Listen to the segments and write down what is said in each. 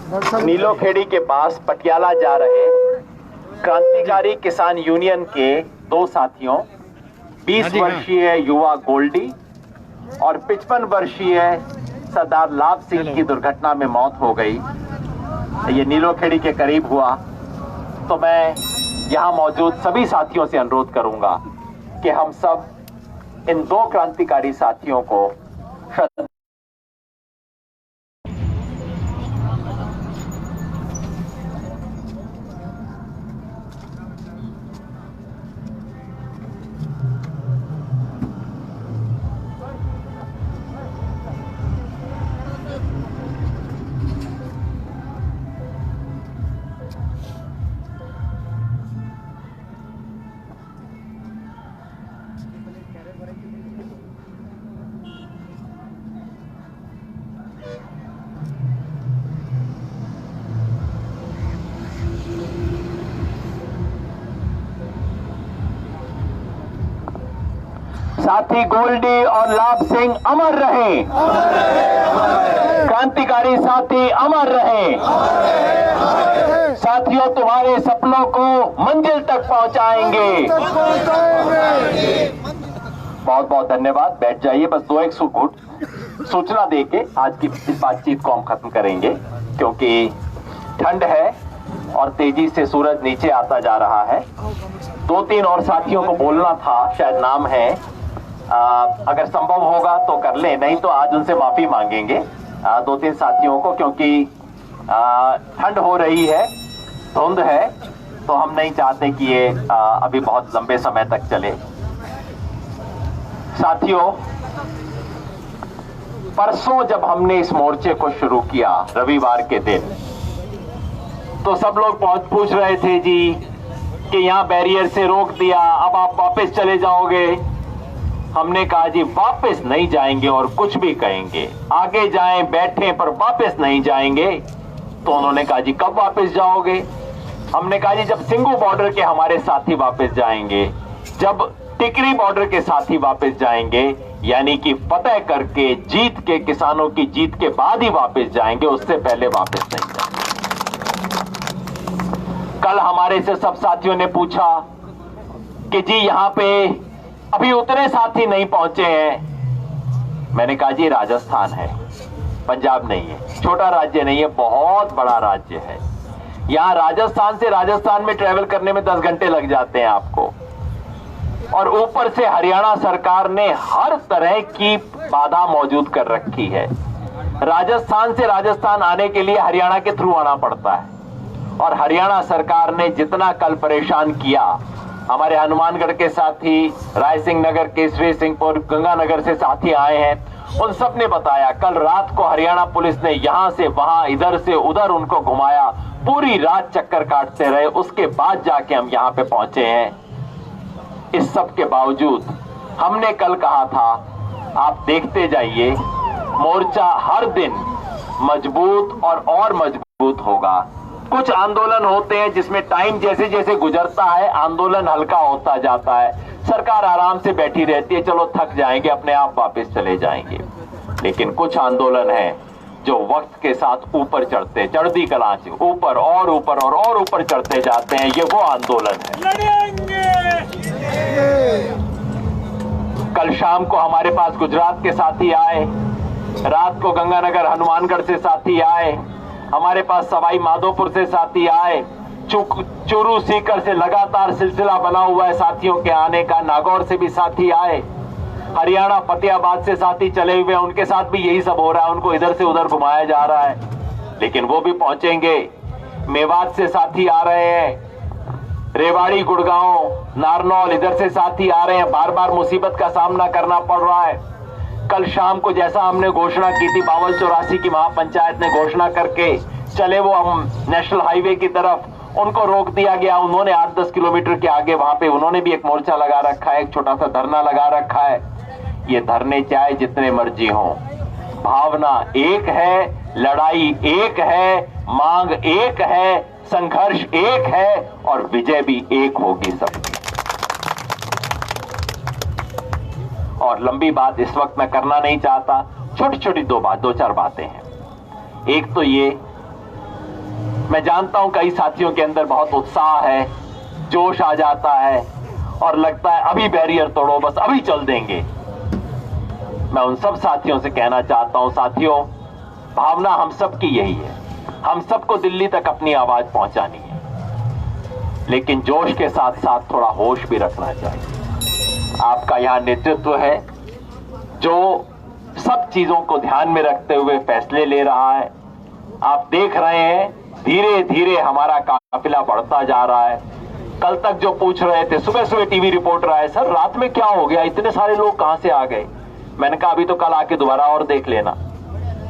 नीलोखेड़ी के पास पटियाला जा रहे क्रांतिकारी किसान यूनियन के दो साथियों 20 वर्षीय युवा गोल्डी और 55 वर्षीय सरदार लाभ सिंह की दुर्घटना में मौत हो गई। ये नीलोखेड़ी के करीब हुआ। तो मैं यहां मौजूद सभी साथियों से अनुरोध करूंगा कि हम सब इन दो क्रांतिकारी साथियों को साथी गोल्डी और लाभ सिंह अमर रहे, क्रांतिकारी साथी अमर रहे। साथियों, तुम्हारे सपनों को मंजिल तक पहुंचाएंगे। बहुत बहुत धन्यवाद। बैठ जाइए। बस दो एक सूचना देके आज की इस बातचीत को हम खत्म करेंगे, क्योंकि ठंड है और तेजी से सूरज नीचे आता जा रहा है। दो तीन और साथियों को बोलना था, शायद नाम है, अगर संभव होगा तो कर ले, नहीं तो आज उनसे माफी मांगेंगे दो तीन साथियों को, क्योंकि ठंड हो रही है, धुंध है, तो हम नहीं चाहते कि ये अभी बहुत लंबे समय तक चले। साथियों, परसों जब हमने इस मोर्चे को शुरू किया रविवार के दिन, तो सब लोग पूछ रहे थे जी कि यहां बैरियर से रोक दिया, अब आप वापस चले जाओगे। हमने कहा जी वापस नहीं जाएंगे और कुछ भी कहेंगे, आगे जाएं बैठें पर वापस नहीं जाएंगे। तो उन्होंने कहा जी कब वापस जाओगे? हमने कहा जी जब सिंगू बॉर्डर के हमारे साथी वापस जाएंगे, जब टिकरी बॉर्डर के साथी वापस जाएंगे, यानी कि फतेह करके जीत के, किसानों की जीत के बाद ही वापस जाएंगे, उससे पहले वापस नहीं जाएंगे। कल हमारे से सब साथियों ने पूछा कि जी यहां पे अभी उतने साथी नहीं पहुंचे हैं। मैंने कहा जी राजस्थान है, पंजाब नहीं है, छोटा राज्य नहीं है, बहुत बड़ा राज्य है। यहां राजस्थान से राजस्थान में ट्रेवल करने में 10 घंटे लग जाते हैं आपको, और ऊपर से हरियाणा सरकार ने हर तरह की बाधा मौजूद कर रखी है। राजस्थान से राजस्थान आने के लिए हरियाणा के थ्रू आना पड़ता है, और हरियाणा सरकार ने जितना कल परेशान किया, हमारे हनुमानगढ़ के साथी, रायसिंह नगर, केसरी सिंहपुर, गंगानगर से साथी आए हैं, उन सब ने बताया कल रात को हरियाणा पुलिस ने यहां से वहां, इधर से उधर उनको घुमाया, पूरी रात चक्कर काटते रहे, उसके बाद जाके हम यहां पे पहुंचे हैं। इस सब के बावजूद हमने कल कहा था आप देखते जाइए, मोर्चा हर दिन मजबूत और मजबूत होगा। कुछ आंदोलन होते हैं जिसमें टाइम जैसे जैसे गुजरता है आंदोलन हल्का होता जाता है, सरकार आराम से बैठी रहती है, चलो थक जाएंगे, अपने आप वापस चले जाएंगे। लेकिन कुछ आंदोलन है जो वक्त के साथ ऊपर चढ़ते, चढ़ती कला से ऊपर और ऊपर और ऊपर चढ़ते जाते हैं। ये वो आंदोलन है। कल शाम को हमारे पास गुजरात के साथी आए, रात को गंगानगर हनुमानगढ़ से साथी आए, हमारे पास सवाई माधोपुर से साथी आए, चूरू सीकर से लगातार सिलसिला बना हुआ है साथियों के आने का, नागौर से भी साथी आए, हरियाणा फतेहाबाद से साथी चले हुए, उनके साथ भी यही सब हो रहा है, उनको इधर से उधर घुमाया जा रहा है, लेकिन वो भी पहुंचेंगे। मेवात से साथी आ रहे हैं, रेवाड़ी, गुड़गांव, नारनौल, इधर से साथी आ रहे हैं, बार बार मुसीबत का सामना करना पड़ रहा है। कल शाम को जैसा हमने घोषणा की थी, 5284 की महापंचायत ने घोषणा करके चले वो हम नेशनल हाईवे की तरफ, उनको रोक दिया गया। उन्होंने 8-10 किलोमीटर के आगे वहां पे उन्होंने भी एक मोर्चा लगा रखा है, एक छोटा सा धरना लगा रखा है। ये धरने चाहे जितने मर्जी हों, भावना एक है, लड़ाई एक है, मांग एक है, संघर्ष एक है, और विजय भी एक होगी सबकी। और लंबी बात इस वक्त मैं करना नहीं चाहता, छोटी छोटी दो चार बातें हैं। एक तो ये मैं जानता हूं कई साथियों के अंदर बहुत उत्साह है, जोश आ जाता है और लगता है अभी बैरियर तोड़ो, बस अभी चल देंगे। मैं उन सब साथियों से कहना चाहता हूं, साथियों, भावना हम सब की यही है, हम सबको दिल्ली तक अपनी आवाज पहुंचानी है, लेकिन जोश के साथ साथ थोड़ा होश भी रखना चाहिए। आपका यहां नेतृत्व है जो सब चीजों को ध्यान में रखते हुए फैसले ले रहा है। आप देख रहे हैं धीरे धीरे हमारा काफिला बढ़ता जा रहा है। कल तक जो पूछ रहे थे, सुबह सुबह टीवी रिपोर्टर आए, सर रात में क्या हो गया, इतने सारे लोग कहां से आ गए। मैंने कहा अभी तो कल आके दोबारा और देख लेना,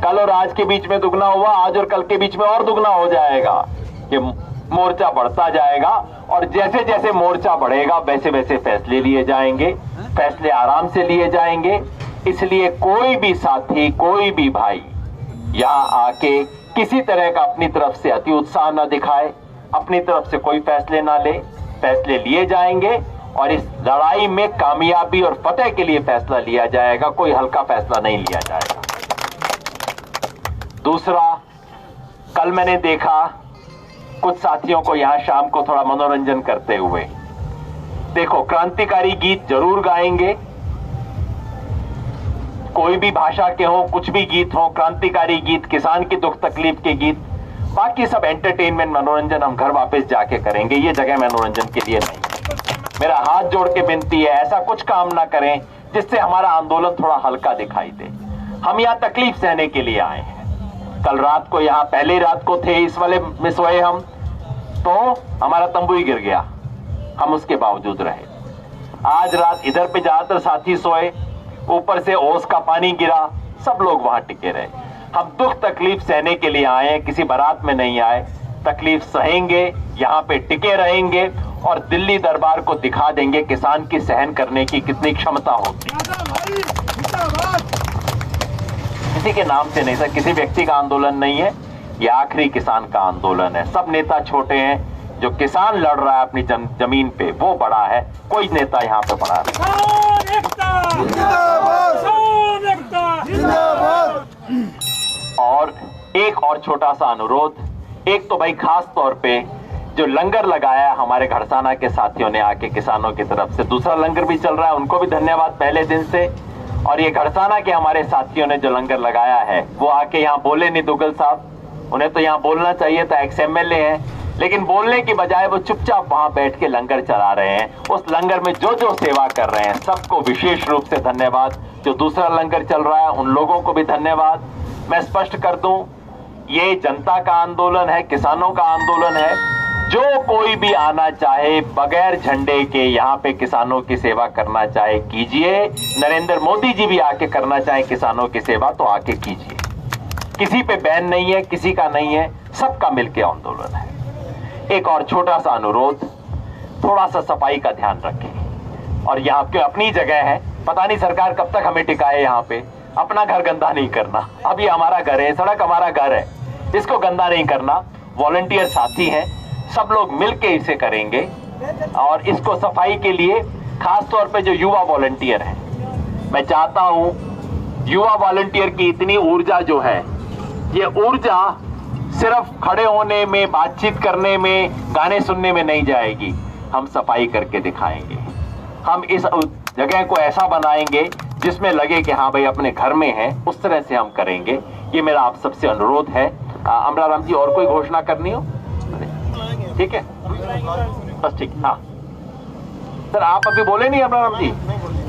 कल और आज के बीच में दुगना हुआ, आज और कल के बीच में और दुगना हो जाएगा। ये मोर्चा बढ़ता जाएगा और जैसे जैसे मोर्चा बढ़ेगा वैसे वैसे फैसले लिए जाएंगे, फैसले आराम से लिए जाएंगे। इसलिए कोई भी साथी, कोई भी भाई यहां आके किसी तरह का अपनी तरफ से अति उत्साह न दिखाए, अपनी तरफ से कोई फैसले ना ले, फैसले लिए जाएंगे और इस लड़ाई में कामयाबी और फतेह के लिए फैसला लिया जाएगा, कोई हल्का फैसला नहीं लिया जाएगा। दूसरा, कल मैंने देखा कुछ साथियों को यहां शाम को थोड़ा मनोरंजन करते हुए, देखो क्रांतिकारी गीत जरूर गाएंगे, कोई भी भाषा के हो, कुछ भी गीत हो, क्रांतिकारी गीत, किसान की दुख तकलीफ के गीत, बाकी सब एंटरटेनमेंट मनोरंजन हम घर वापस जाके करेंगे, ये जगह मनोरंजन के लिए नहीं। मेरा हाथ जोड़ के विनती है, ऐसा कुछ काम ना करें जिससे हमारा आंदोलन थोड़ा हल्का दिखाई दे। हम यहाँ तकलीफ सहने के लिए आए हैं। कल रात को यहाँ पहले रात को थे, इस वाले में सोए हम, तो हमारा तंबू ही गिर गया, हम उसके बावजूद रहे। आज रात इधर पे ज्यादातर साथी सोए, ऊपर से ओस का पानी गिरा, सब लोग वहां टिके रहे। हम दुख तकलीफ सहने के लिए आए हैं, किसी बारात में नहीं आए। तकलीफ सहेंगे, यहाँ पे टिके रहेंगे और दिल्ली दरबार को दिखा देंगे किसान की सहन करने की कितनी क्षमता होती है। किसी के नाम से नहीं सर, किसी व्यक्ति का आंदोलन नहीं है, ये आखिरी किसान का आंदोलन है। सब नेता छोटे हैं, जो किसान लड़ रहा है अपनी जमीन पे वो बड़ा है, कोई नेता यहाँ पे बड़ा नहीं। और एक और छोटा सा अनुरोध, एक तो भाई खास तौर पे जो लंगर लगाया हमारे घड़साना के साथियों ने आके किसानों की तरफ से, दूसरा लंगर भी चल रहा है, उनको भी धन्यवाद पहले दिन से। और ये घड़साना के हमारे साथियों ने जो लंगर लगाया है वो आके यहाँ बोले नहीं दुग्गल साहब, उन्हें तो यहाँ बोलना चाहिए था, एक्स एमएलए हैं, लेकिन बोलने की बजाय वो चुपचाप वहां बैठ के लंगर चला रहे हैं। उस लंगर में जो जो सेवा कर रहे हैं सबको विशेष रूप से धन्यवाद। जो दूसरा लंगर चल रहा है उन लोगों को भी धन्यवाद। मैं स्पष्ट कर दूं, ये जनता का आंदोलन है, किसानों का आंदोलन है। जो कोई भी आना चाहे बगैर झंडे के यहाँ पे किसानों की सेवा करना चाहे कीजिए। नरेंद्र मोदी जी भी आके करना चाहे किसानों की सेवा तो आके कीजिए, किसी पे बैन नहीं है, किसी का नहीं है, सबका मिलकर आंदोलन है। एक और छोटा सा अनुरोध, थोड़ा सा सफाई का ध्यान रखें। और यहाँ पे अपनी जगह है, पता नहीं सरकार कब तक हमें टिकाए यहाँ पे, अपना घर गंदा नहीं करना। अब ये हमारा घर है, सड़क हमारा घर है, इसको गंदा नहीं करना। वॉलंटियर साथी हैं, सब लोग मिलके इसे करेंगे। और इसको सफाई के लिए खास तौर पे जो युवा वॉलंटियर हैं, मैं चाहता हूं युवा वॉलंटियर की इतनी ऊर्जा जो है, ये ऊर्जा सिर्फ खड़े होने में, बातचीत करने में, गाने सुनने में नहीं जाएगी। हम सफाई करके दिखाएंगे, हम इस जगह को ऐसा बनाएंगे जिसमें लगे कि हाँ भाई अपने घर में है, उस तरह से हम करेंगे। ये मेरा आप सबसे अनुरोध है। अमराराम जी, और कोई घोषणा करनी हो? ठीक है, बस ठीक। हाँ सर, आप अभी बोले नहीं अमराराम जी?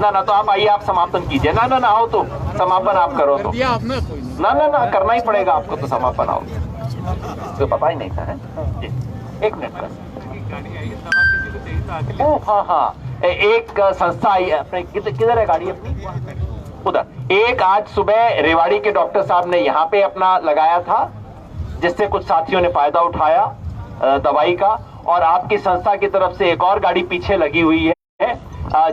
ना तो आप आइए, आप समापन कीजिए। ना आओ तो समापन आप करो तो। ना करना ही पड़ेगा आपको तो समापन। आओ तो पता ही नहीं था है? एक मिनट का। हाँ, एक संस्था आई अपने, किधर है गाड़ी अपनी? उधर। एक आज सुबह रेवाड़ी के डॉक्टर साहब ने यहाँ पे अपना लगाया था, जिससे कुछ साथियों ने फायदा उठाया दवाई का। और आपकी संस्था की तरफ से एक और गाड़ी पीछे लगी हुई है।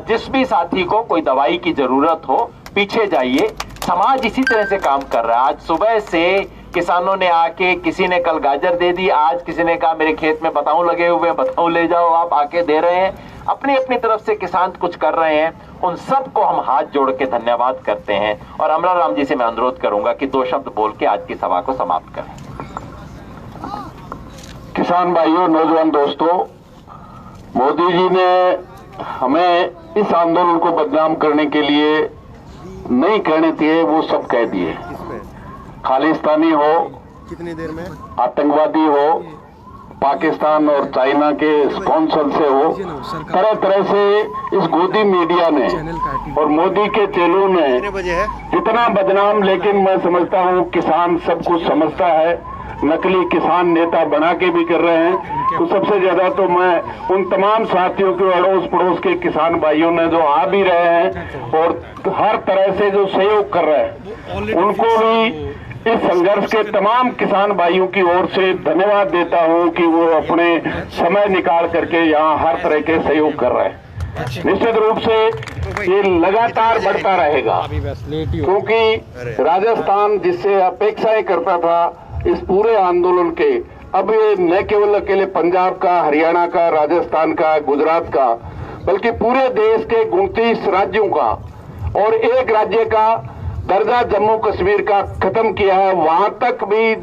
जिस भी साथी को कोई दवाई की जरूरत हो पीछे जाइए। समाज इसी तरह से काम कर रहा है। आज सुबह से किसानों ने आके, किसी ने कल गाजर दे दी, आज किसी ने कहा मेरे खेत में बताऊं लगे हुए, बताऊं ले जाओ, आप आके दे रहे हैं। अपनी अपनी तरफ से किसान कुछ कर रहे हैं, उन सबको हम हाथ जोड़ के धन्यवाद करते हैं। और अमराराम जी से मैं अनुरोध करूंगा कि 2 शब्द बोल के आज की सभा को समाप्त करें। किसान भाइयों, नौजवान दोस्तों, मोदी जी ने हमें इस आंदोलन को बदनाम करने के लिए नहीं कहने दिए, वो सब कह दिए। खालिस्तानी हो, कितनी देर में आतंकवादी हो, पाकिस्तान और चाइना के स्पॉन्सर से हो, तरह तरह से इस गोदी मीडिया ने और मोदी के चेलों ने इतना बदनाम, लेकिन मैं समझता हूँ किसान सब कुछ समझता है। नकली किसान नेता बना के भी कर रहे हैं। तो सबसे ज्यादा तो मैं उन तमाम साथियों के अड़ोस पड़ोस के किसान भाइयों ने जो आ भी रहे हैं और हर तरह से जो सहयोग कर रहे हैं, उनको भी इस संघर्ष के तमाम किसान भाइयों की ओर से धन्यवाद देता हूं कि वो अपने समय निकाल करके यहाँ हर तरह के सहयोग कर रहे हैं। निश्चित रूप से ये लगातार बढ़ता रहेगा, क्योंकि राजस्थान जिससे अपेक्षाएं करता था इस पूरे आंदोलन के, अब ये न केवल अकेले पंजाब का, हरियाणा का, राजस्थान का, गुजरात का, बल्कि पूरे देश के 29 राज्यों का और एक राज्य का दर्जा जम्मू कश्मीर का खत्म किया है। वहां तक भी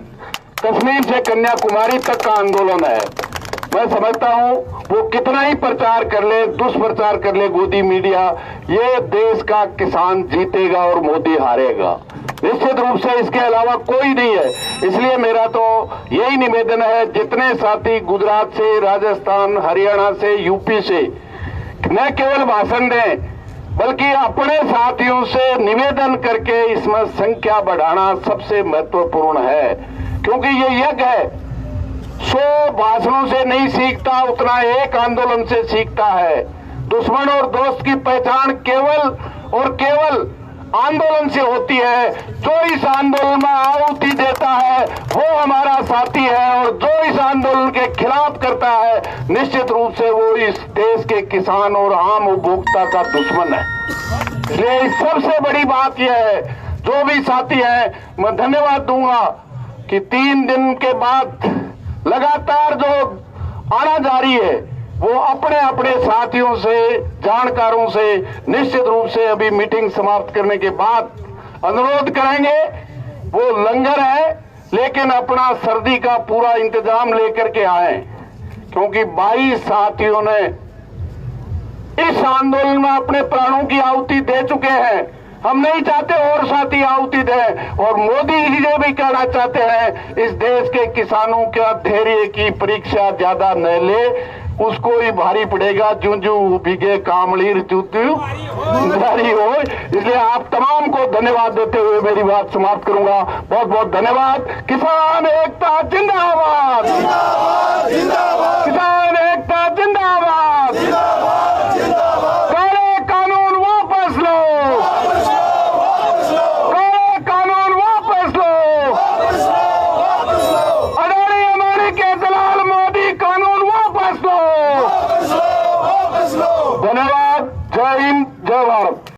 कश्मीर से कन्याकुमारी तक का आंदोलन है। मैं समझता हूं वो कितना ही प्रचार कर ले, दुष्प्रचार कर ले गोदी मीडिया, ये देश का किसान जीतेगा और मोदी हारेगा। निश्चित रूप से इसके अलावा कोई नहीं है। इसलिए मेरा तो यही निवेदन है, जितने साथी गुजरात से, राजस्थान, हरियाणा से, यूपी से न केवल भाषण दें, बल्कि अपने साथियों से निवेदन करके इसमें संख्या बढ़ाना सबसे महत्वपूर्ण है। क्योंकि ये यज्ञ है, 100 भाषणों से नहीं सीखता, उतना एक आंदोलन से सीखता है। दुश्मन और दोस्त की पहचान केवल और केवल आंदोलन से होती है। जो इस आंदोलन में आहुति देता है वो हमारा साथी है, और जो इस आंदोलन के खिलाफ करता है निश्चित रूप से वो इस देश के किसान और आम उपभोक्ता का दुश्मन है। इसलिए सबसे बड़ी बात यह है, जो भी साथी है मैं धन्यवाद दूंगा कि 3 दिन के बाद लगातार जो आना जारी है वो अपने अपने साथियों से, जानकारों से निश्चित रूप से अभी मीटिंग समाप्त करने के बाद अनुरोध करेंगे। वो लंगर है, लेकिन अपना सर्दी का पूरा इंतजाम लेकर के आए, क्योंकि 22 साथियों ने इस आंदोलन में अपने प्राणों की आहुति दे चुके हैं। हम नहीं चाहते और साथी आहुति दें, और मोदी जी से भी कहना चाहते हैं इस देश के किसानों का धैर्य की परीक्षा ज्यादा न ले, उसको ही भारी पड़ेगा। जू जू भीगे कामलीर जू जारी हो। इसलिए आप तमाम को धन्यवाद देते हुए मेरी बात समाप्त करूंगा। बहुत बहुत धन्यवाद। किसान एकता जिंदाबाद।